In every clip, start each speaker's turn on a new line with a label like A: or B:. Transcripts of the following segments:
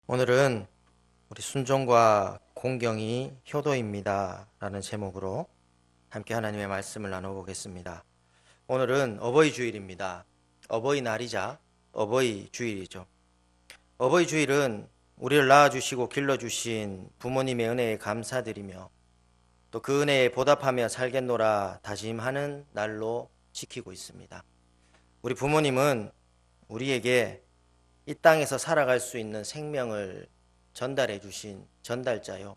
A: 오늘은 우리 순종과 공경이 효도입니다 라는 제목으로 함께 하나님의 말씀을 나눠보겠습니다. 오늘은 어버이 주일입니다. 어버이날이자 어버이 주일이죠. 어버이 주일은 우리를 낳아주시고 길러주신 부모님의 은혜에 감사드리며 또 그 은혜에 보답하며 살겠노라 다짐하는 날로 지키고 있습니다. 우리 부모님은 우리에게 이 땅에서 살아갈 수 있는 생명을 전달해 주신 전달자요.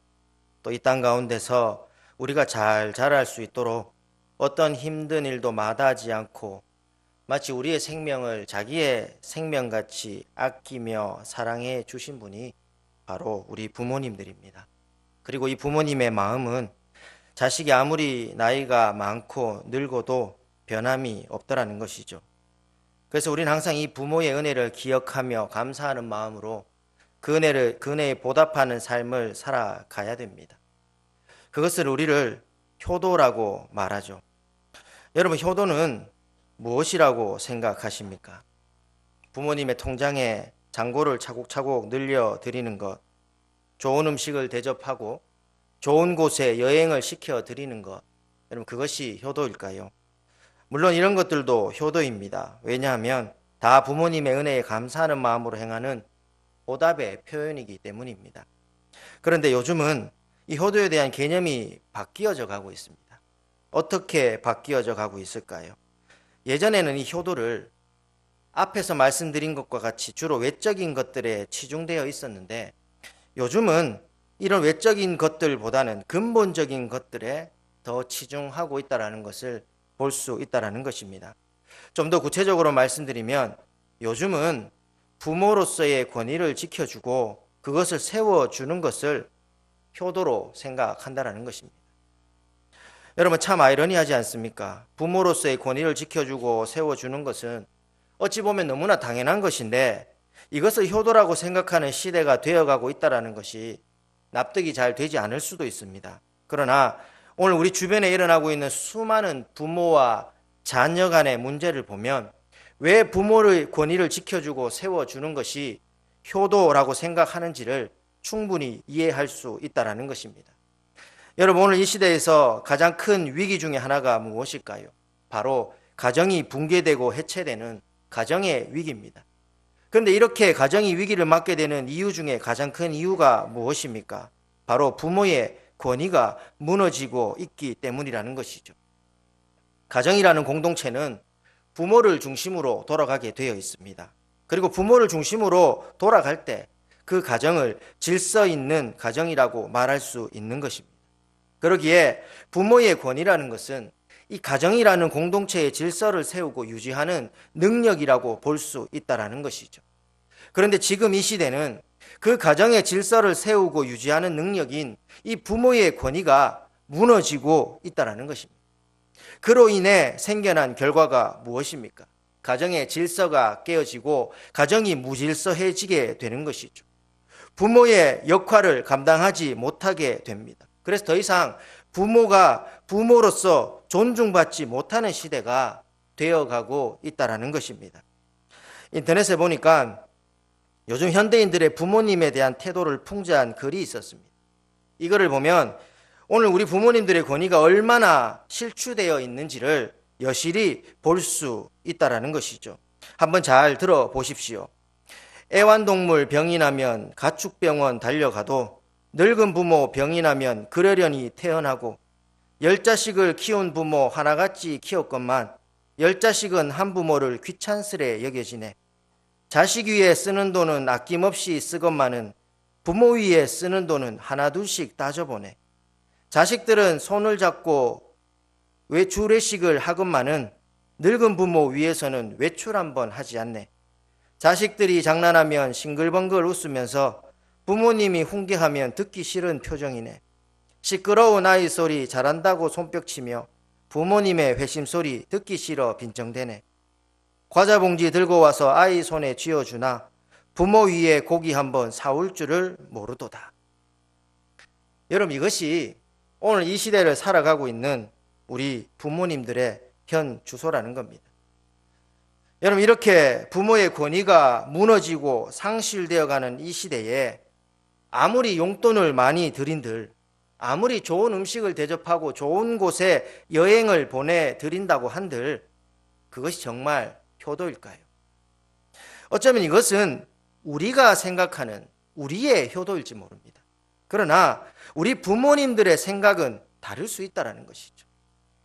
A: 또 이 땅 가운데서 우리가 잘 자랄 수 있도록 어떤 힘든 일도 마다하지 않고 마치 우리의 생명을 자기의 생명같이 아끼며 사랑해 주신 분이 바로 우리 부모님들입니다. 그리고 이 부모님의 마음은 자식이 아무리 나이가 많고 늙어도 변함이 없더라는 것이죠. 그래서 우리는 항상 이 부모의 은혜를 기억하며 감사하는 마음으로 그 은혜에 보답하는 삶을 살아가야 됩니다. 그것을 우리를 효도라고 말하죠. 여러분, 효도는 무엇이라고 생각하십니까? 부모님의 통장에 잔고를 차곡차곡 늘려드리는 것, 좋은 음식을 대접하고 좋은 곳에 여행을 시켜드리는 것, 여러분 그것이 효도일까요? 물론 이런 것들도 효도입니다. 왜냐하면 다 부모님의 은혜에 감사하는 마음으로 행하는 보답의 표현이기 때문입니다. 그런데 요즘은 이 효도에 대한 개념이 바뀌어져 가고 있습니다. 어떻게 바뀌어져 가고 있을까요? 예전에는 이 효도를 앞에서 말씀드린 것과 같이 주로 외적인 것들에 치중되어 있었는데 요즘은 이런 외적인 것들보다는 근본적인 것들에 더 치중하고 있다는 것을 볼 수 있다는 것입니다. 좀 더 구체적으로 말씀드리면 요즘은 부모로서의 권위를 지켜주고 그것을 세워주는 것을 효도로 생각한다는 것입니다. 여러분 참 아이러니하지 않습니까? 부모로서의 권위를 지켜주고 세워주는 것은 어찌 보면 너무나 당연한 것인데 이것을 효도라고 생각하는 시대가 되어가고 있다는 것이 납득이 잘 되지 않을 수도 있습니다. 그러나 오늘 우리 주변에 일어나고 있는 수많은 부모와 자녀 간의 문제를 보면 왜 부모의 권위를 지켜주고 세워주는 것이 효도라고 생각하는지를 충분히 이해할 수 있다는 것입니다. 여러분 오늘 이 시대에서 가장 큰 위기 중에 하나가 무엇일까요? 바로 가정이 붕괴되고 해체되는 가정의 위기입니다. 그런데 이렇게 가정이 위기를 맞게 되는 이유 중에 가장 큰 이유가 무엇입니까? 바로 부모의 권위가 무너지고 있기 때문이라는 것이죠. 가정이라는 공동체는 부모를 중심으로 돌아가게 되어 있습니다. 그리고 부모를 중심으로 돌아갈 때 그 가정을 질서 있는 가정이라고 말할 수 있는 것입니다. 그러기에 부모의 권위라는 것은 이 가정이라는 공동체의 질서를 세우고 유지하는 능력이라고 볼 수 있다는 것이죠. 그런데 지금 이 시대는 그 가정의 질서를 세우고 유지하는 능력인 이 부모의 권위가 무너지고 있다는 것입니다. 그로 인해 생겨난 결과가 무엇입니까? 가정의 질서가 깨어지고 가정이 무질서해지게 되는 것이죠. 부모의 역할을 감당하지 못하게 됩니다. 그래서 더 이상 부모가 부모로서 존중받지 못하는 시대가 되어가고 있다는 것입니다. 인터넷에 보니까 요즘 현대인들의 부모님에 대한 태도를 풍자한 글이 있었습니다. 이거를 보면 오늘 우리 부모님들의 권위가 얼마나 실추되어 있는지를 여실히 볼 수 있다는 것이죠. 한번 잘 들어보십시오. 애완동물 병이 나면 가축병원 달려가도 늙은 부모 병이 나면 그러려니 태어나고 10자식을 키운 부모 하나같이 키웠건만 10자식은 한 부모를 귀찮스레 여겨지네. 자식 위에 쓰는 돈은 아낌없이 쓰건만은 부모 위에 쓰는 돈은 하나둘씩 따져보네. 자식들은 손을 잡고 외출외식을 하건만은 늙은 부모 위에서는 외출 한번 하지 않네. 자식들이 장난하면 싱글벙글 웃으면서 부모님이 훈계하면 듣기 싫은 표정이네. 시끄러운 아이 소리 잘한다고 손뼉치며 부모님의 회심 소리 듣기 싫어 빈정대네. 과자 봉지 들고 와서 아이 손에 쥐어주나 부모 위에 고기 한번 사올 줄을 모르도다. 여러분 이것이 오늘 이 시대를 살아가고 있는 우리 부모님들의 현 주소라는 겁니다. 여러분, 이렇게 부모의 권위가 무너지고 상실되어가는 이 시대에 아무리 용돈을 많이 들인들, 아무리 좋은 음식을 대접하고 좋은 곳에 여행을 보내드린다고 한들 그것이 정말 효도일까요? 어쩌면 이것은 우리가 생각하는 우리의 효도일지 모릅니다. 그러나 우리 부모님들의 생각은 다를 수 있다는 것이죠.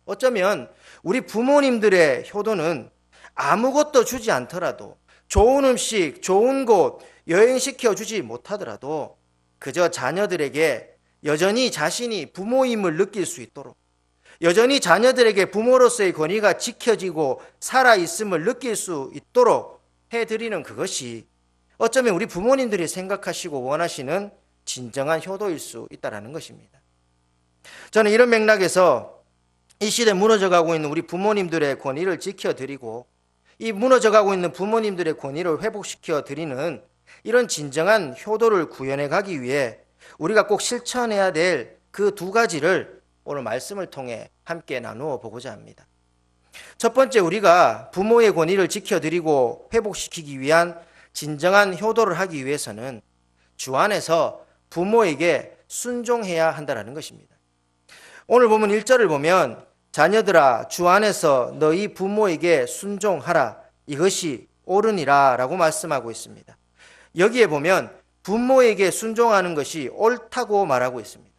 A: 어쩌면 우리 부모님들의 효도는 아무것도 주지 않더라도, 좋은 음식, 좋은 곳 여행시켜 주지 못하더라도 그저 자녀들에게 여전히 자신이 부모임을 느낄 수 있도록, 여전히 자녀들에게 부모로서의 권위가 지켜지고 살아있음을 느낄 수 있도록 해드리는 그것이 어쩌면 우리 부모님들이 생각하시고 원하시는 진정한 효도일 수 있다는 것입니다. 저는 이런 맥락에서 이 시대에 무너져가고 있는 우리 부모님들의 권위를 지켜드리고, 이 무너져가고 있는 부모님들의 권위를 회복시켜드리는 이런 진정한 효도를 구현해 가기 위해 우리가 꼭 실천해야 될 그 두 가지를 오늘 말씀을 통해 함께 나누어 보고자 합니다. 첫 번째, 우리가 부모의 권위를 지켜드리고 회복시키기 위한 진정한 효도를 하기 위해서는 주 안에서 부모에게 순종해야 한다는 것입니다. 오늘 보면 1절을 보면 자녀들아 주 안에서 너희 부모에게 순종하라, 이것이 옳으니라 라고 말씀하고 있습니다. 여기에 보면 부모에게 순종하는 것이 옳다고 말하고 있습니다.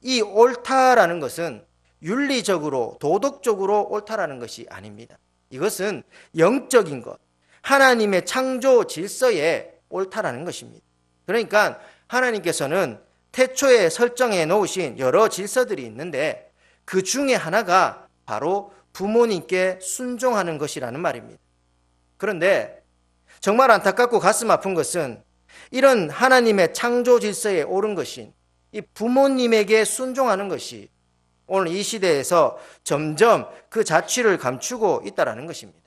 A: 이 옳다라는 것은 윤리적으로 도덕적으로 옳다라는 것이 아닙니다. 이것은 영적인 것, 하나님의 창조 질서에 옳다라는 것입니다. 그러니까 하나님께서는 태초에 설정해 놓으신 여러 질서들이 있는데 그 중에 하나가 바로 부모님께 순종하는 것이라는 말입니다. 그런데 정말 안타깝고 가슴 아픈 것은 이런 하나님의 창조 질서에 옳은 것인 이 부모님에게 순종하는 것이 오늘 이 시대에서 점점 그 자취를 감추고 있다는 것입니다.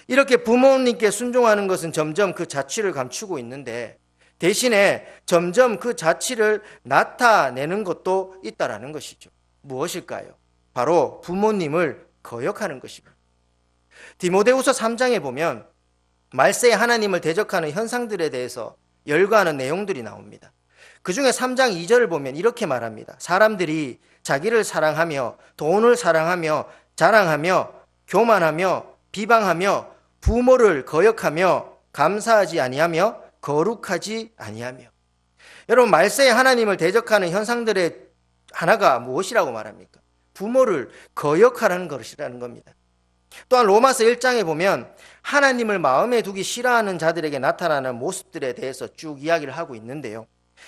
A: 이렇게 부모님께 순종하는 것은 점점 그 자취를 감추고 있는데 대신에 점점 그 자취를 나타내는 것도 있다는 것이죠. 무엇일까요? 바로 부모님을 거역하는 것입니다. 디모데후서 3장에 보면 말세에 하나님을 대적하는 현상들에 대해서 열거하는 내용들이 나옵니다. 그 중에 3장 2절을 보면 이렇게 말합니다. 사람들이 자기를 사랑하며 돈을 사랑하며 자랑하며 교만하며 비방하며 부모를 거역하며 감사하지 아니하며 거룩하지 아니하며. 여러분, 말세에 하나님을 대적하는 현상들의 하나가 무엇이라고 말합니까? 부모를 거역하라는 것이라는 겁니다. 또한 로마서 1장에 보면 하나님을 마음에 두기 싫어하는 자들에게 나타나는 모습들에 대해서 쭉 이야기를 하고 있는데요.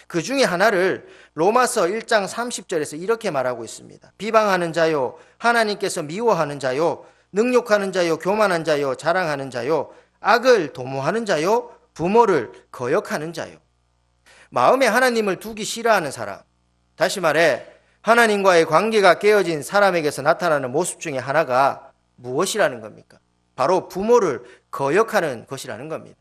A: 그 중에 하나를 로마서 1장 30절에서 이렇게 말하고 있습니다. 비방하는 자요, 하나님께서 미워하는 자요, 능욕하는 자요, 교만한 자요, 자랑하는 자요, 악을 도모하는 자요, 부모를 거역하는 자요. 마음에 하나님을 두기 싫어하는 사람, 다시 말해 하나님과의 관계가 깨어진 사람에게서 나타나는 모습 중에 하나가 무엇이라는 겁니까? 바로 부모를 거역하는 것이라는 겁니다.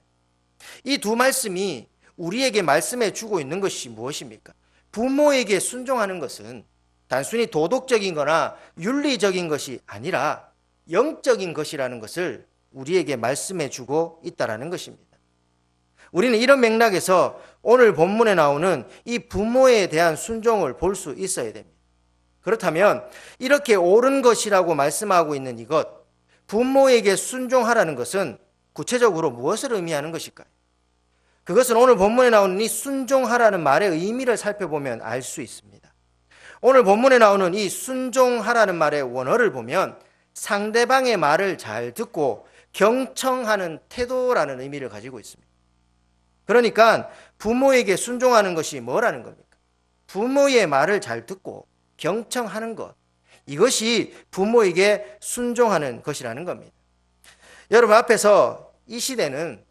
A: 이 두 말씀이 우리에게 말씀해 주고 있는 것이 무엇입니까? 부모에게 순종하는 것은 단순히 도덕적인 거나 윤리적인 것이 아니라 영적인 것이라는 것을 우리에게 말씀해 주고 있다는 것입니다. 우리는 이런 맥락에서 오늘 본문에 나오는 이 부모에 대한 순종을 볼 수 있어야 됩니다. 그렇다면 이렇게 옳은 것이라고 말씀하고 있는 이것, 부모에게 순종하라는 것은 구체적으로 무엇을 의미하는 것일까요? 그것은 오늘 본문에 나오는 이 순종하라는 말의 의미를 살펴보면 알 수 있습니다. 오늘 본문에 나오는 이 순종하라는 말의 원어를 보면 상대방의 말을 잘 듣고 경청하는 태도라는 의미를 가지고 있습니다. 그러니까 부모에게 순종하는 것이 뭐라는 겁니까? 부모의 말을 잘 듣고 경청하는 것, 이것이 부모에게 순종하는 것이라는 겁니다. 여러분, 앞에서 이 시대는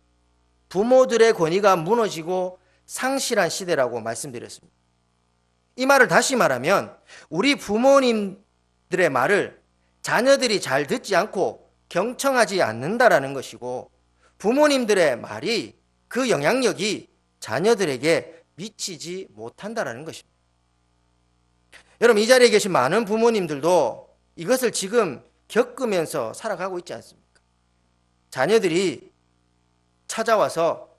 A: 부모들의 권위가 무너지고 상실한 시대라고 말씀드렸습니다. 이 말을 다시 말하면 우리 부모님들의 말을 자녀들이 잘 듣지 않고 경청하지 않는다라는 것이고, 부모님들의 말이 그 영향력이 자녀들에게 미치지 못한다라는 것입니다. 여러분, 이 자리에 계신 많은 부모님들도 이것을 지금 겪으면서 살아가고 있지 않습니까? 자녀들이 찾아와서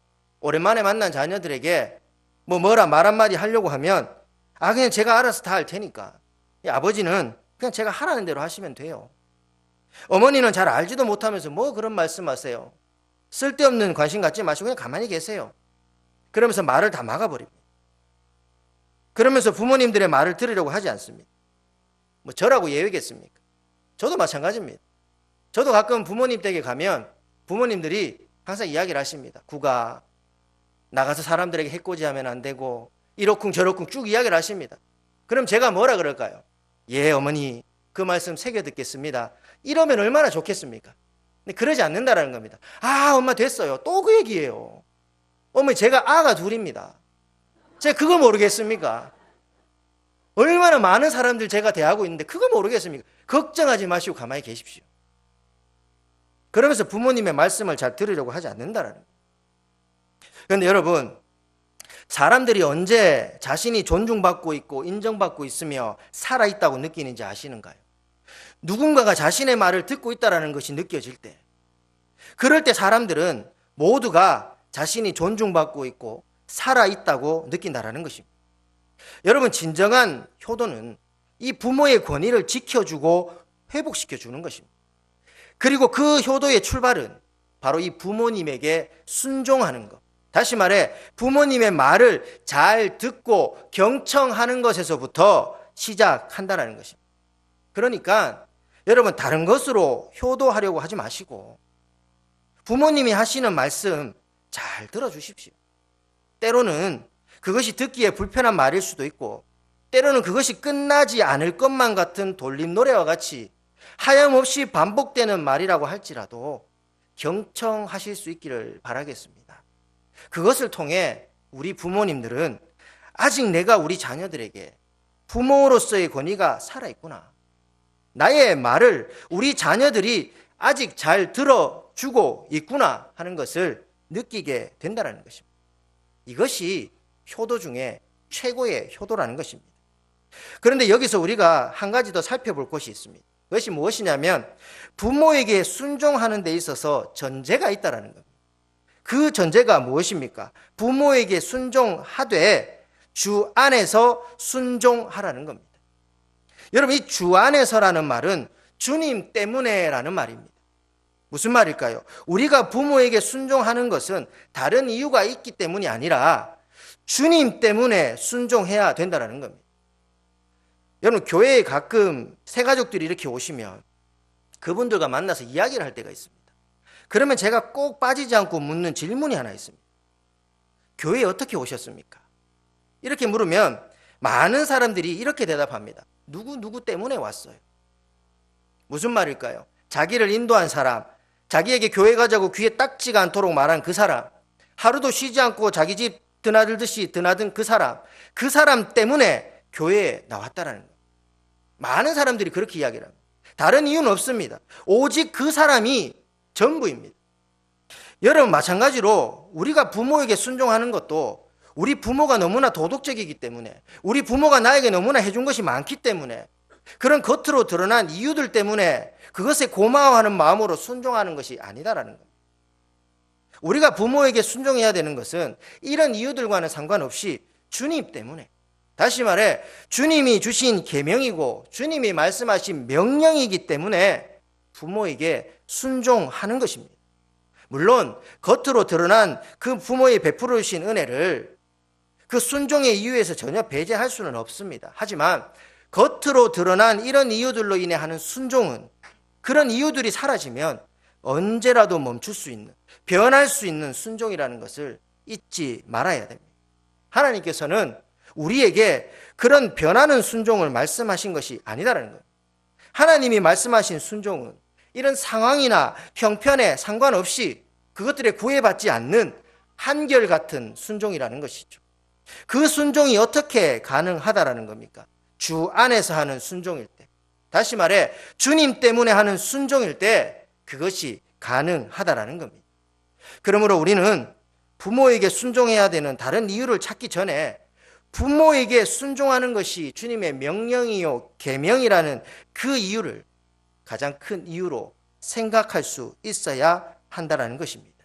A: 오랜만에 만난 자녀들에게 뭐라 말 한마디 하려고 하면 그냥 제가 알아서 다 할 테니까. 아버지는 그냥 제가 하라는 대로 하시면 돼요. 어머니는 잘 알지도 못하면서 뭐 그런 말씀하세요. 쓸데없는 관심 갖지 마시고 그냥 가만히 계세요. 그러면서 말을 다 막아버립니다. 그러면서 부모님들의 말을 들으려고 하지 않습니다. 뭐 저라고 예외겠습니까? 저도 마찬가지입니다. 저도 가끔 부모님 댁에 가면 부모님들이 항상 이야기를 하십니다. 구가 나가서 사람들에게 해코지하면 안 되고 이러쿵 저러쿵 쭉 이야기를 하십니다. 그럼 제가 뭐라 그럴까요? 예, 어머니 그 말씀 새겨 듣겠습니다. 이러면 얼마나 좋겠습니까? 근데 그러지 않는다라는 겁니다. 엄마 됐어요. 또 그 얘기예요. 어머니 제가 아가 둘입니다. 제가 그거 모르겠습니까? 얼마나 많은 사람들 제가 대하고 있는데 그거 모르겠습니까? 걱정하지 마시고 가만히 계십시오. 그러면서 부모님의 말씀을 잘 들으려고 하지 않는다라는 거예요. 그런데 여러분, 사람들이 언제 자신이 존중받고 있고 인정받고 있으며 살아있다고 느끼는지 아시는가요? 누군가가 자신의 말을 듣고 있다는 것이 느껴질 때, 그럴 때 사람들은 모두가 자신이 존중받고 있고 살아있다고 느낀다는 것입니다. 여러분, 진정한 효도는 이 부모의 권위를 지켜주고 회복시켜주는 것입니다. 그리고 그 효도의 출발은 바로 이 부모님에게 순종하는 것. 다시 말해 부모님의 말을 잘 듣고 경청하는 것에서부터 시작한다는 것입니다. 그러니까 여러분, 다른 것으로 효도하려고 하지 마시고 부모님이 하시는 말씀 잘 들어주십시오. 때로는 그것이 듣기에 불편한 말일 수도 있고, 때로는 그것이 끝나지 않을 것만 같은 돌림 노래와 같이 하염없이 반복되는 말이라고 할지라도 경청하실 수 있기를 바라겠습니다. 그것을 통해 우리 부모님들은 아직 내가 우리 자녀들에게 부모로서의 권위가 살아있구나, 나의 말을 우리 자녀들이 아직 잘 들어주고 있구나 하는 것을 느끼게 된다는 것입니다. 이것이 효도 중에 최고의 효도라는 것입니다. 그런데 여기서 우리가 한 가지 더 살펴볼 것이 있습니다. 그것이 무엇이냐면 부모에게 순종하는 데 있어서 전제가 있다는 겁니다. 그 전제가 무엇입니까? 부모에게 순종하되 주 안에서 순종하라는 겁니다. 여러분, 이 주 안에서라는 말은 주님 때문에라는 말입니다. 무슨 말일까요? 우리가 부모에게 순종하는 것은 다른 이유가 있기 때문이 아니라 주님 때문에 순종해야 된다는 겁니다. 여러분, 교회에 가끔 새가족들이 이렇게 오시면 그분들과 만나서 이야기를 할 때가 있습니다. 그러면 제가 꼭 빠지지 않고 묻는 질문이 하나 있습니다. 교회에 어떻게 오셨습니까? 이렇게 물으면 많은 사람들이 이렇게 대답합니다. 누구 때문에 왔어요. 무슨 말일까요? 자기를 인도한 사람, 자기에게 교회 가자고 귀에 딱지가 않도록 말한 그 사람, 하루도 쉬지 않고 자기 집 드나들듯이 드나든 그 사람 때문에 교회에 나왔다라는 거예요. 많은 사람들이 그렇게 이야기를 합니다. 다른 이유는 없습니다. 오직 그 사람이 전부입니다. 여러분, 마찬가지로 우리가 부모에게 순종하는 것도 우리 부모가 너무나 도덕적이기 때문에, 우리 부모가 나에게 너무나 해준 것이 많기 때문에, 그런 겉으로 드러난 이유들 때문에 그것에 고마워하는 마음으로 순종하는 것이 아니다라는 겁니다. 우리가 부모에게 순종해야 되는 것은 이런 이유들과는 상관없이 주님 때문에, 다시 말해 주님이 주신 계명이고 주님이 말씀하신 명령이기 때문에 부모에게 순종하는 것입니다. 물론 겉으로 드러난 그 부모의 베풀어 주신 은혜를 그 순종의 이유에서 전혀 배제할 수는 없습니다. 하지만 겉으로 드러난 이런 이유들로 인해 하는 순종은, 그런 이유들이 사라지면 언제라도 멈출 수 있는, 변할 수 있는 순종이라는 것을 잊지 말아야 됩니다. 하나님께서는 우리에게 그런 변하는 순종을 말씀하신 것이 아니다라는 거예요. 하나님이 말씀하신 순종은 이런 상황이나 형편에 상관없이 그것들에 구애받지 않는 한결같은 순종이라는 것이죠. 그 순종이 어떻게 가능하다라는 겁니까? 주 안에서 하는 순종일 때, 다시 말해 주님 때문에 하는 순종일 때 그것이 가능하다라는 겁니다. 그러므로 우리는 부모에게 순종해야 되는 다른 이유를 찾기 전에 부모에게 순종하는 것이 주님의 명령이요 계명이라는 그 이유를 가장 큰 이유로 생각할 수 있어야 한다라는 것입니다.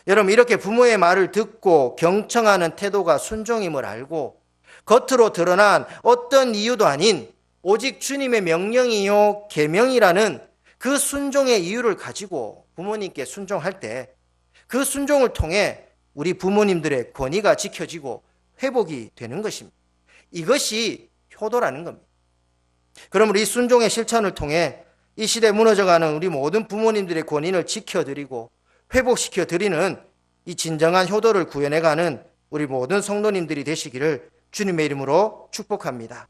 A: 여러분, 이렇게 부모의 말을 듣고 경청하는 태도가 순종임을 알고 겉으로 드러난 어떤 이유도 아닌 오직 주님의 명령이요 계명이라는 그 순종의 이유를 가지고 부모님께 순종할 때 그 순종을 통해 우리 부모님들의 권위가 지켜지고 회복이 되는 것입니다. 이것이 효도라는 겁니다. 그러므로 이 순종의 실천을 통해 이 시대에 무너져가는 우리 모든 부모님들의 권위를 지켜드리고 회복시켜드리는 이 진정한 효도를 구현해가는 우리 모든 성도님들이 되시기를 주님의 이름으로 축복합니다.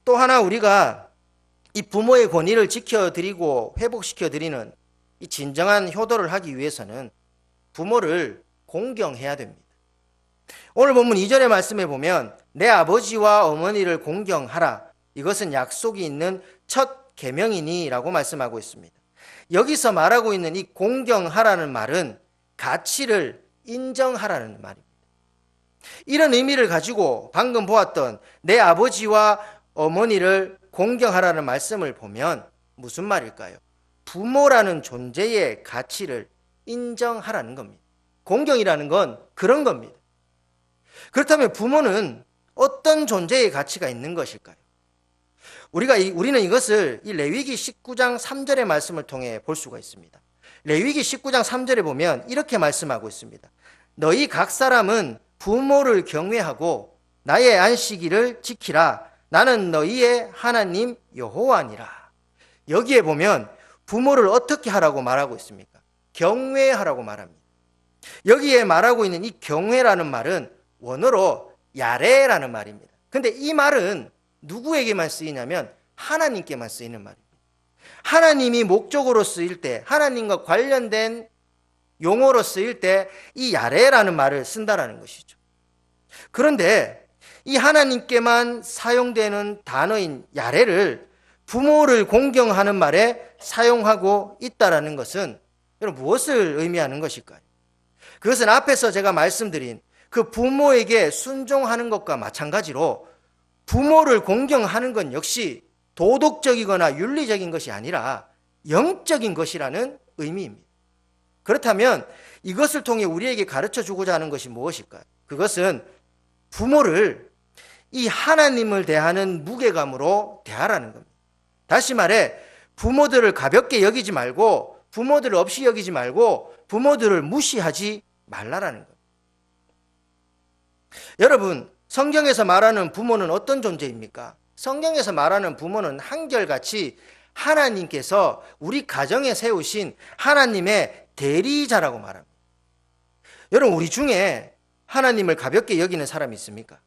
A: 또 하나 우리가 이 부모의 권위를 지켜드리고 회복시켜드리는 이 진정한 효도를 하기 위해서는 부모를 공경해야 됩니다. 오늘 본문 2절의 말씀에 보면 내 아버지와 어머니를 공경하라. 이것은 약속이 있는 첫 계명이니 라고 말씀하고 있습니다. 여기서 말하고 있는 이 공경하라는 말은 가치를 인정하라는 말입니다. 이런 의미를 가지고 방금 보았던 내 아버지와 어머니를 공경하라는 말씀을 보면 무슨 말일까요? 부모라는 존재의 가치를 인정하라는 겁니다. 공경이라는 건 그런 겁니다. 그렇다면 부모는 어떤 존재의 가치가 있는 것일까요? 우리는 이것을 이 레위기 19장 3절의 말씀을 통해 볼 수가 있습니다. 레위기 19장 3절에 보면 이렇게 말씀하고 있습니다. 너희 각 사람은 부모를 경외하고 나의 안식일을 지키라. 나는 너희의 하나님 여호와니라. 여기에 보면 부모를 어떻게 하라고 말하고 있습니까? 경외하라고 말합니다. 여기에 말하고 있는 이 경외라는 말은 원어로 야레라는 말입니다. 근데 이 말은 누구에게만 쓰이냐면 하나님께만 쓰이는 말입니다. 하나님이 목적으로 쓰일 때, 하나님과 관련된 용어로 쓰일 때 이 야레라는 말을 쓴다라는 것이죠. 그런데 이 하나님께만 사용되는 단어인 야레를 부모를 공경하는 말에 사용하고 있다라는 것은 여러분 무엇을 의미하는 것일까요? 그것은 앞에서 제가 말씀드린 그 부모에게 순종하는 것과 마찬가지로 부모를 공경하는 건 역시 도덕적이거나 윤리적인 것이 아니라 영적인 것이라는 의미입니다. 그렇다면 이것을 통해 우리에게 가르쳐 주고자 하는 것이 무엇일까요? 그것은 부모를 이 하나님을 대하는 무게감으로 대하라는 겁니다. 다시 말해 부모들을 가볍게 여기지 말고 부모들을 없이 여기지 말고 부모들을 무시하지 말라라는 겁니다. 여러분, 성경에서 말하는 부모는 어떤 존재입니까? 성경에서 말하는 부모는 한결같이 하나님께서 우리 가정에 세우신 하나님의 대리자라고 말합니다. 여러분, 우리 중에 하나님을 가볍게 여기는 사람이 있습니까?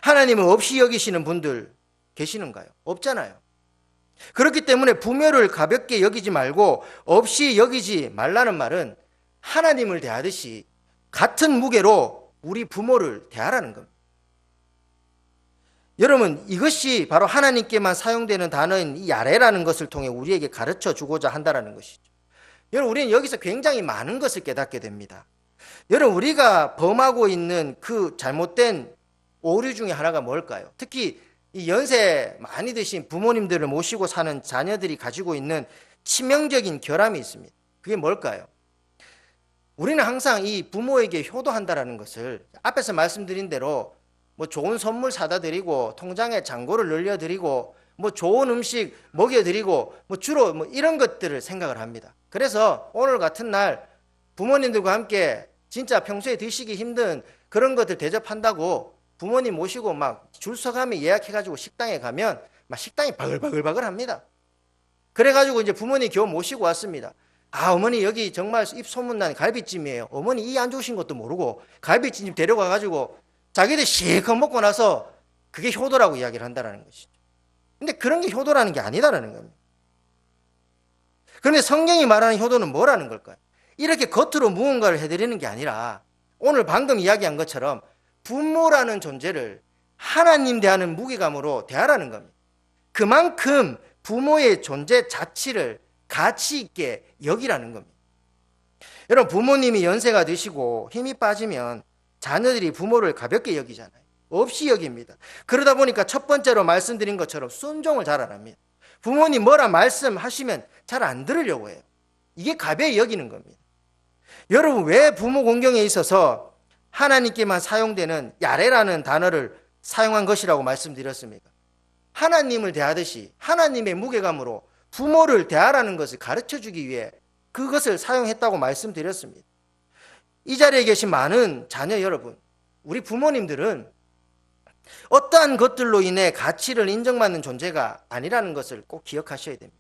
A: 하나님을 없이 여기시는 분들 계시는가요? 없잖아요. 그렇기 때문에 부모를 가볍게 여기지 말고 없이 여기지 말라는 말은 하나님을 대하듯이 같은 무게로 우리 부모를 대하라는 겁니다. 여러분, 이것이 바로 하나님께만 사용되는 단어인 이 야레라는 것을 통해 우리에게 가르쳐 주고자 한다는 것이죠. 여러분, 우리는 여기서 굉장히 많은 것을 깨닫게 됩니다. 여러분, 우리가 범하고 있는 그 잘못된 오류 중에 하나가 뭘까요? 특히 이 연세 많이 드신 부모님들을 모시고 사는 자녀들이 가지고 있는 치명적인 결함이 있습니다. 그게 뭘까요? 우리는 항상 이 부모에게 효도한다라는 것을 앞에서 말씀드린 대로 뭐 좋은 선물 사다 드리고 통장에 잔고를 늘려드리고 뭐 좋은 음식 먹여드리고 뭐 주로 뭐 이런 것들을 생각을 합니다. 그래서 오늘 같은 날 부모님들과 함께 진짜 평소에 드시기 힘든 그런 것들 대접한다고 부모님 모시고 막 줄 서가며 예약해가지고 식당에 가면 막 식당이 바글바글 합니다. 그래가지고 이제 부모님 겨우 모시고 왔습니다. 아, 어머니 여기 정말 입 소문난 갈비찜이에요. 어머니 이 안 좋으신 것도 모르고 갈비찜 데려가가지고 자기들 실컷 먹고 나서 그게 효도라고 이야기를 한다는 것이죠. 근데 그런 게 효도라는 게 아니다라는 겁니다. 그런데 성경이 말하는 효도는 뭐라는 걸까요? 이렇게 겉으로 무언가를 해드리는 게 아니라 오늘 방금 이야기한 것처럼 부모라는 존재를 하나님 대하는 무게감으로 대하라는 겁니다. 그만큼 부모의 존재 자체를 가치 있게 여기라는 겁니다. 여러분, 부모님이 연세가 드시고 힘이 빠지면 자녀들이 부모를 가볍게 여기잖아요. 없이 여깁니다. 그러다 보니까 첫 번째로 말씀드린 것처럼 순종을 잘 안 합니다. 부모님 뭐라 말씀하시면 잘 안 들으려고 해요. 이게 가벼이 여기는 겁니다. 여러분, 왜 부모 공경에 있어서 하나님께만 사용되는 야레라는 단어를 사용한 것이라고 말씀드렸습니까? 하나님을 대하듯이 하나님의 무게감으로 부모를 대하라는 것을 가르쳐주기 위해 그것을 사용했다고 말씀드렸습니다. 이 자리에 계신 많은 자녀 여러분, 우리 부모님들은 어떠한 것들로 인해 가치를 인정받는 존재가 아니라는 것을 꼭 기억하셔야 됩니다.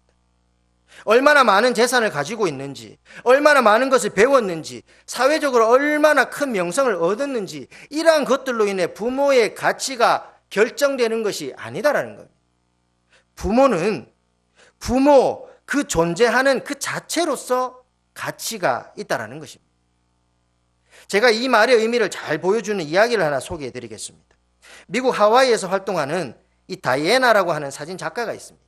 A: 얼마나 많은 재산을 가지고 있는지, 얼마나 많은 것을 배웠는지, 사회적으로 얼마나 큰 명성을 얻었는지, 이러한 것들로 인해 부모의 가치가 결정되는 것이 아니다라는 겁니다. 부모는 부모 그 존재하는 그 자체로서 가치가 있다라는 것입니다. 제가 이 말의 의미를 잘 보여주는 이야기를 하나 소개해 드리겠습니다. 미국 하와이에서 활동하는 이 다이애나라고 하는 사진 작가가 있습니다.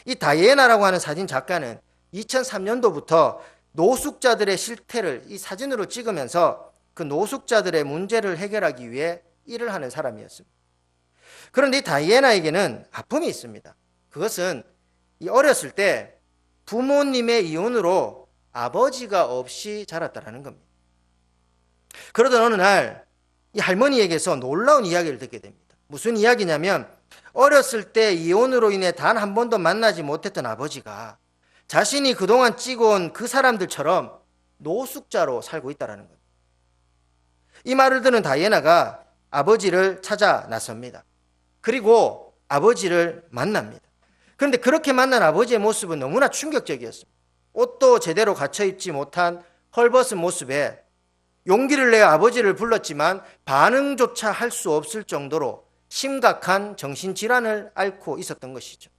A: 이 다이애나라고 하는 사진 작가는 2003년도부터 노숙자들의 실태를 이 사진으로 찍으면서 그 노숙자들의 문제를 해결하기 위해 일을 하는 사람이었습니다. 그런데 이 다이애나에게는 아픔이 있습니다. 그것은 이 어렸을 때 부모님의 이혼으로 아버지가 없이 자랐다는 겁니다. 그러던 어느 날 이 할머니에게서 놀라운 이야기를 듣게 됩니다. 무슨 이야기냐면 어렸을 때 이혼으로 인해 단 한 번도 만나지 못했던 아버지가 자신이 그동안 찍어온 그 사람들처럼 노숙자로 살고 있다는 겁니다. 이 말을 듣는 다이애나가 아버지를 찾아 나섭니다. 그리고 아버지를 만납니다. 그런데 그렇게 만난 아버지의 모습은 너무나 충격적이었습니다. 옷도 제대로 갖춰 입지 못한 헐벗은 모습에 용기를 내어 아버지를 불렀지만 반응조차 할 수 없을 정도로 심각한 정신질환을 앓고 있었던 것이죠.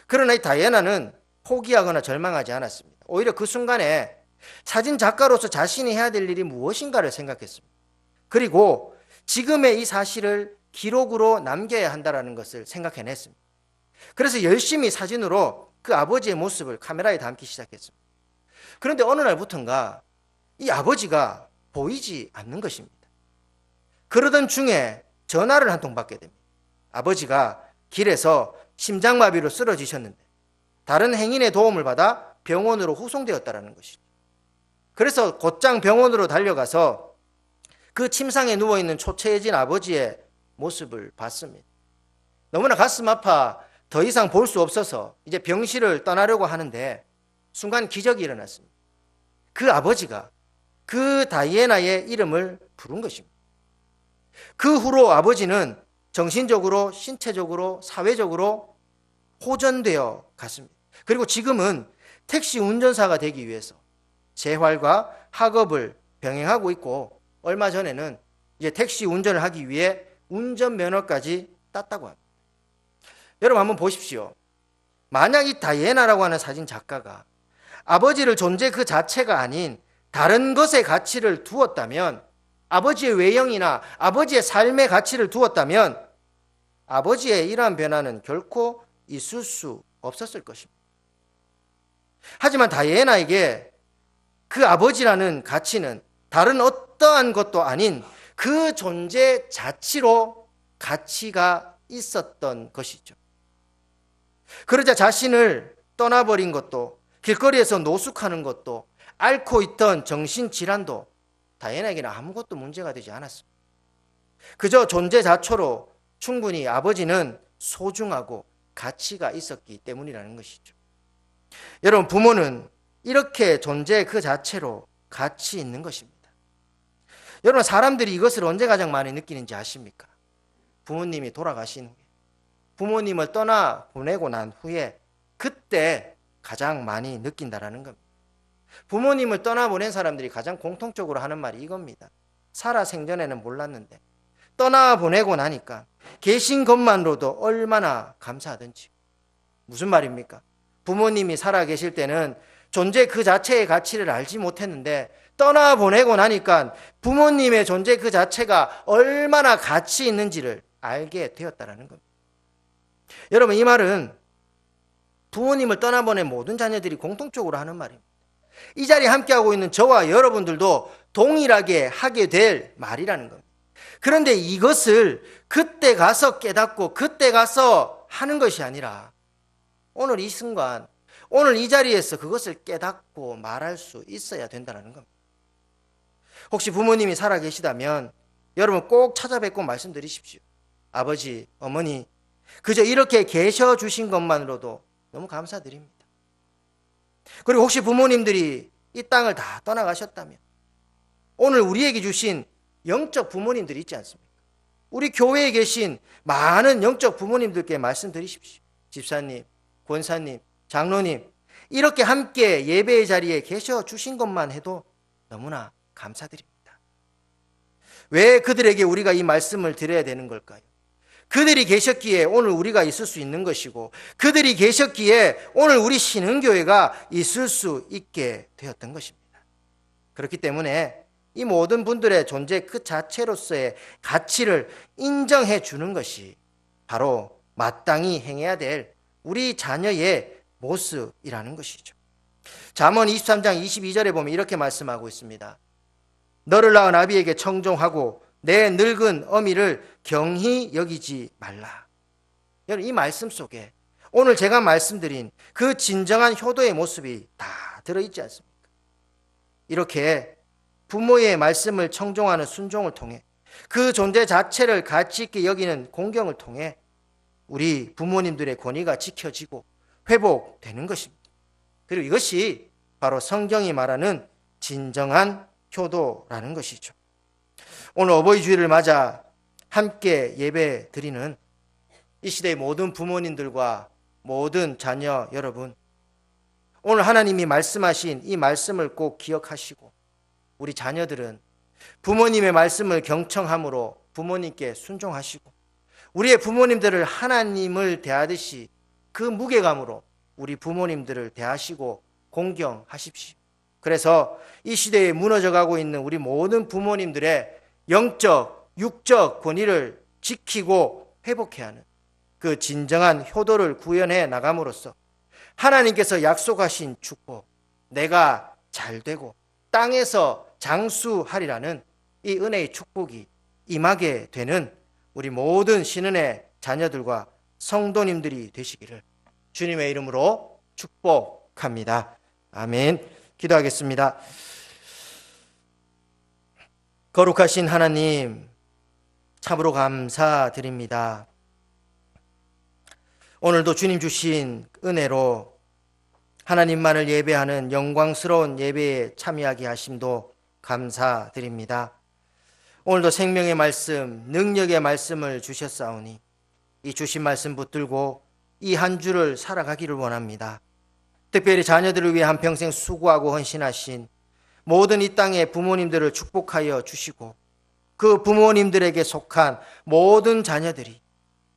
A: 그러나 이 다이애나는 포기하거나 절망하지 않았습니다. 오히려 그 순간에 사진 작가로서 자신이 해야 될 일이 무엇인가를 생각했습니다. 그리고 지금의 이 사실을 기록으로 남겨야 한다는 것을 생각해냈습니다. 그래서 열심히 사진으로 그 아버지의 모습을 카메라에 담기 시작했습니다. 그런데 어느 날부터인가 이 아버지가 보이지 않는 것입니다. 그러던 중에 전화를 한 통 받게 됩니다. 아버지가 길에서 심장마비로 쓰러지셨는데 다른 행인의 도움을 받아 병원으로 후송되었다는 것이죠. 그래서 곧장 병원으로 달려가서 그 침상에 누워있는 초췌해진 아버지의 모습을 봤습니다. 너무나 가슴 아파 더 이상 볼 수 없어서 이제 병실을 떠나려고 하는데 순간 기적이 일어났습니다. 그 아버지가 그 다이애나의 이름을 부른 것입니다. 그 후로 아버지는 정신적으로, 신체적으로, 사회적으로 호전되어 갔습니다. 그리고 지금은 택시 운전사가 되기 위해서 재활과 학업을 병행하고 있고 얼마 전에는 이제 택시 운전을 하기 위해 운전면허까지 땄다고 합니다. 여러분 한번 보십시오. 만약 이 다이애나라고 하는 사진 작가가 아버지를 존재 그 자체가 아닌 다른 것의 가치를 두었다면, 아버지의 외형이나 아버지의 삶의 가치를 두었다면 아버지의 이러한 변화는 결코 있을 수 없었을 것입니다. 하지만 다이애나에게 그 아버지라는 가치는 다른 어떠한 것도 아닌 그 존재 자체로 가치가 있었던 것이죠. 그러자 자신을 떠나버린 것도, 길거리에서 노숙하는 것도, 앓고 있던 정신질환도 다이애나에게는 아무것도 문제가 되지 않았습니다. 그저 존재 자체로 충분히 아버지는 소중하고 가치가 있었기 때문이라는 것이죠. 여러분, 부모는 이렇게 존재 그 자체로 가치 있는 것입니다. 여러분, 사람들이 이것을 언제 가장 많이 느끼는지 아십니까? 부모님이 돌아가신 후에, 부모님을 떠나 보내고 난 후에 그때 가장 많이 느낀다라는 겁니다. 부모님을 떠나보낸 사람들이 가장 공통적으로 하는 말이 이겁니다. 살아 생전에는 몰랐는데 떠나보내고 나니까 계신 것만으로도 얼마나 감사하든지. 무슨 말입니까? 부모님이 살아 계실 때는 존재 그 자체의 가치를 알지 못했는데 떠나보내고 나니까 부모님의 존재 그 자체가 얼마나 가치 있는지를 알게 되었다는 겁니다. 여러분, 이 말은 부모님을 떠나보낸 모든 자녀들이 공통적으로 하는 말입니다. 이 자리에 함께하고 있는 저와 여러분들도 동일하게 하게 될 말이라는 겁니다. 그런데 이것을 그때 가서 깨닫고 그때 가서 하는 것이 아니라 오늘 이 순간, 오늘 이 자리에서 그것을 깨닫고 말할 수 있어야 된다는 겁니다. 혹시 부모님이 살아계시다면 여러분 꼭 찾아뵙고 말씀드리십시오. 아버지, 어머니, 그저 이렇게 계셔 주신 것만으로도 너무 감사드립니다. 그리고 혹시 부모님들이 이 땅을 다 떠나가셨다면 오늘 우리에게 주신 영적 부모님들이 있지 않습니까? 우리 교회에 계신 많은 영적 부모님들께 말씀드리십시오. 집사님, 권사님, 장로님, 이렇게 함께 예배의 자리에 계셔 주신 것만 해도 너무나 감사드립니다. 왜 그들에게 우리가 이 말씀을 드려야 되는 걸까요? 그들이 계셨기에 오늘 우리가 있을 수 있는 것이고, 그들이 계셨기에 오늘 우리 신흥교회가 있을 수 있게 되었던 것입니다. 그렇기 때문에 이 모든 분들의 존재 그 자체로서의 가치를 인정해 주는 것이 바로 마땅히 행해야 될 우리 자녀의 모습이라는 것이죠. 잠언 23장 22절에 보면 이렇게 말씀하고 있습니다. 너를 낳은 아비에게 청종하고 내 늙은 어미를 경히 여기지 말라. 여러분, 이 말씀 속에 오늘 제가 말씀드린 그 진정한 효도의 모습이 다 들어있지 않습니까? 이렇게 부모의 말씀을 청종하는 순종을 통해 그 존재 자체를 가치 있게 여기는 공경을 통해 우리 부모님들의 권위가 지켜지고 회복되는 것입니다. 그리고 이것이 바로 성경이 말하는 진정한 효도라는 것이죠. 오늘 어버이 주일을 맞아 함께 예배 드리는 이 시대의 모든 부모님들과 모든 자녀 여러분, 오늘 하나님이 말씀하신 이 말씀을 꼭 기억하시고 우리 자녀들은 부모님의 말씀을 경청함으로 부모님께 순종하시고 우리의 부모님들을 하나님을 대하듯이 그 무게감으로 우리 부모님들을 대하시고 공경하십시오. 그래서 이 시대에 무너져가고 있는 우리 모든 부모님들의 영적, 육적 권위를 지키고 회복해야 하는 그 진정한 효도를 구현해 나감으로써 하나님께서 약속하신 축복, 내가 잘되고 땅에서 장수하리라는 이 은혜의 축복이 임하게 되는 우리 모든 신은의 자녀들과 성도님들이 되시기를 주님의 이름으로 축복합니다. 아멘. 기도하겠습니다. 거룩하신 하나님, 참으로 감사드립니다. 오늘도 주님 주신 은혜로 하나님만을 예배하는 영광스러운 예배에 참여하게 하심도 감사드립니다. 오늘도 생명의 말씀, 능력의 말씀을 주셨사오니 이 주신 말씀 붙들고 이 한 주를 살아가기를 원합니다. 특별히 자녀들을 위해 한평생 수고하고 헌신하신 모든 이 땅의 부모님들을 축복하여 주시고 그 부모님들에게 속한 모든 자녀들이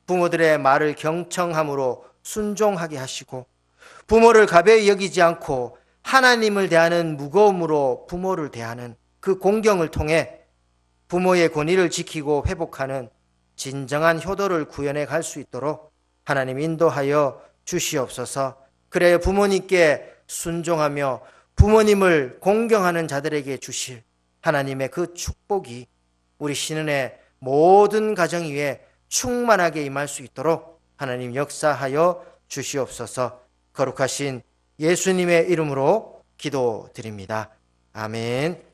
A: 부모들의 말을 경청함으로 순종하게 하시고 부모를 가벼이 여기지 않고 하나님을 대하는 무거움으로 부모를 대하는 그 공경을 통해 부모의 권위를 지키고 회복하는 진정한 효도를 구현해 갈 수 있도록 하나님 인도하여 주시옵소서. 그래야 부모님께 순종하며 부모님을 공경하는 자들에게 주실 하나님의 그 축복이 우리 신은의 모든 가정 위에 충만하게 임할 수 있도록 하나님 역사하여 주시옵소서. 거룩하신 예수님의 이름으로 기도드립니다. 아멘.